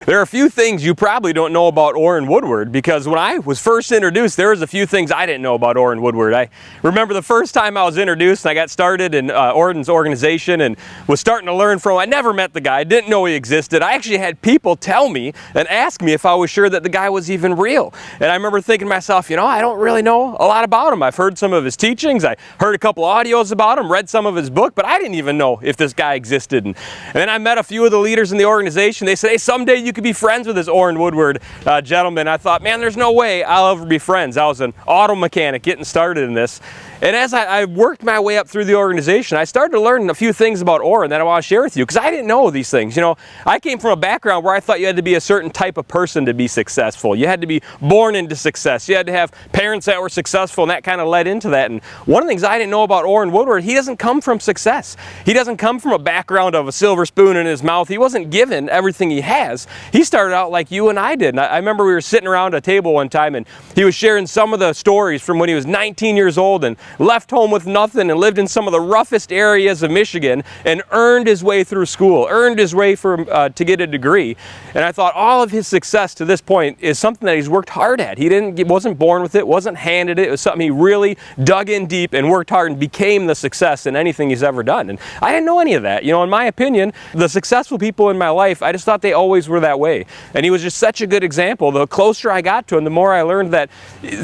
There are a few things you probably don't know about Orrin Woodward, because when I was first introduced, there was a few things I didn't know about Orrin Woodward. I remember the first time I was introduced and I got started in Orrin's organization and was starting to learn from him. I never met the guy, didn't know he existed. I actually had people tell me and ask me if I was sure that the guy was even real. And I remember thinking to myself, you know, I don't really know a lot about him. I've heard some of his teachings, I heard a couple audios about him, read some of his book, but I didn't even know if this guy existed. And then I met a few of the leaders in the organization. They said, hey, someday you could be friends with this Orrin Woodward gentleman. I thought, man, there's no way I'll ever be friends. I was an auto mechanic getting started in this. And as I worked my way up through the organization, I started to learn a few things about Orrin that I want to share with you, because I didn't know these things. You know, I came from a background where I thought you had to be a certain type of person to be successful. You had to be born into success. You had to have parents that were successful, and that kind of led into that. And one of the things I didn't know about Orrin Woodward, he doesn't come from success. He doesn't come from a background of a silver spoon in his mouth. He wasn't given everything he has. He started out like you and I did. And I remember we were sitting around a table one time, and he was sharing some of the stories from when he was 19 years old and left home with nothing and lived in some of the roughest areas of Michigan and earned his way through school, earned his way to get a degree. And I thought all of his success to this point is something that he's worked hard at. He wasn't born with it, wasn't handed it. It was something he really dug in deep and worked hard and became the success in anything he's ever done. And I didn't know any of that. You know, in my opinion, the successful people in my life, I just thought they always were that way. And he was just such a good example. The closer I got to him, the more I learned that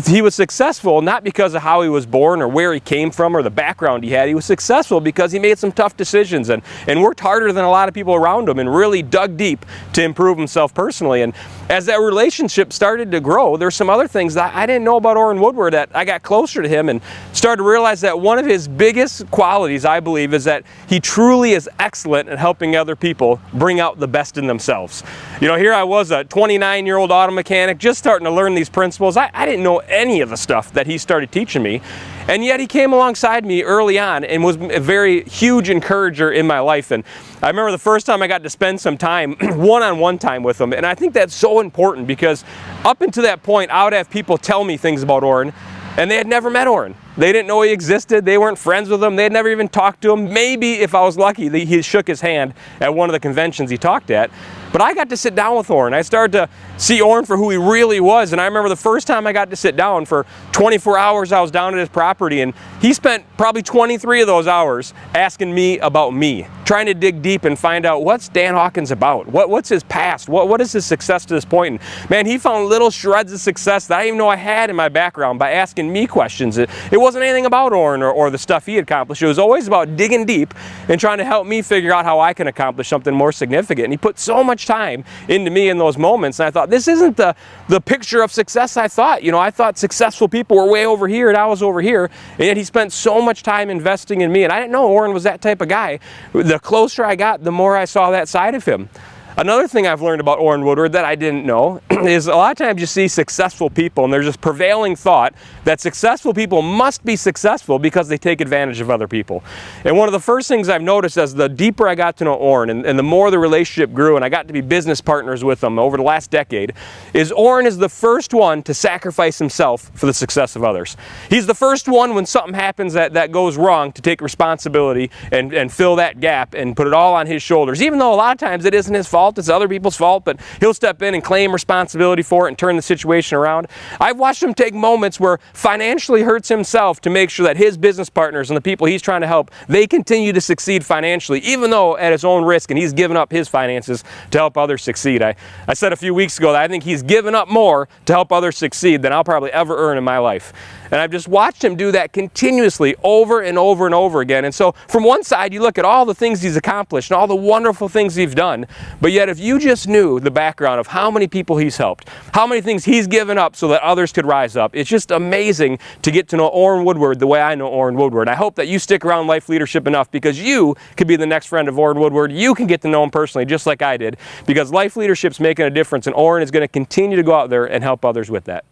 he was successful not because of how he was born or where he came from or the background he had. He was successful because he made some tough decisions and worked harder than a lot of people around him and really dug deep to improve himself personally. And as that relationship started to grow, there's some other things that I didn't know about Orrin Woodward that I got closer to him and started to realize that one of his biggest qualities, I believe, is that he truly is excellent at helping other people bring out the best in themselves. You know, here I was, a 29-year-old auto mechanic, just starting to learn these principles. I didn't know any of the stuff that he started teaching me. And yet he came alongside me early on and was a very huge encourager in my life. And I remember the first time I got to spend some time, one-on-one time with him. And I think that's so important, because up until that point, I would have people tell me things about Orrin, and they had never met Orrin. They didn't know he existed. They weren't friends with him. They had never even talked to him. Maybe, if I was lucky, he shook his hand at one of the conventions he talked at. But I got to sit down with Orrin. I started to see Orrin for who he really was. And I remember the first time I got to sit down, for 24 hours I was down at his property, and he spent probably 23 of those hours asking me about me, trying to dig deep and find out, what's Dan Hawkins about? What's his past? What is his success to this point? And man, he found little shreds of success that I didn't even know I had in my background by asking me questions. It wasn't anything about Orrin or the stuff he accomplished. It was always about digging deep and trying to help me figure out how I can accomplish something more significant. And he put so much time into me in those moments, and I thought, this isn't the picture of success I thought. You know, I thought successful people were way over here and I was over here, and yet he spent so much time investing in me, and I didn't know Orrin was that type of guy. The closer I got, the more I saw that side of him. Another thing I've learned about Orrin Woodward that I didn't know is a lot of times you see successful people and there's this prevailing thought that successful people must be successful because they take advantage of other people. And one of the first things I've noticed as the deeper I got to know Orrin and the more the relationship grew and I got to be business partners with him over the last decade, is Orrin is the first one to sacrifice himself for the success of others. He's the first one when something happens that goes wrong to take responsibility and fill that gap and put it all on his shoulders, even though a lot of times it isn't his fault. It's other people's fault, but he'll step in and claim responsibility for it and turn the situation around. I've watched him take moments where financially hurts himself to make sure that his business partners and the people he's trying to help, they continue to succeed financially, even though at his own risk, and he's given up his finances to help others succeed. I said a few weeks ago that I think he's given up more to help others succeed than I'll probably ever earn in my life. And I've just watched him do that continuously over and over and over again. And so from one side, you look at all the things he's accomplished and all the wonderful things he's done, but yet if you just knew the background of how many people he's helped, how many things he's given up so that others could rise up, it's just amazing to get to know Orrin Woodward the way I know Orrin Woodward. I hope that you stick around Life Leadership enough, because you could be the next friend of Orrin Woodward. You can get to know him personally just like I did, because Life Leadership's making a difference, and Orrin is going to continue to go out there and help others with that.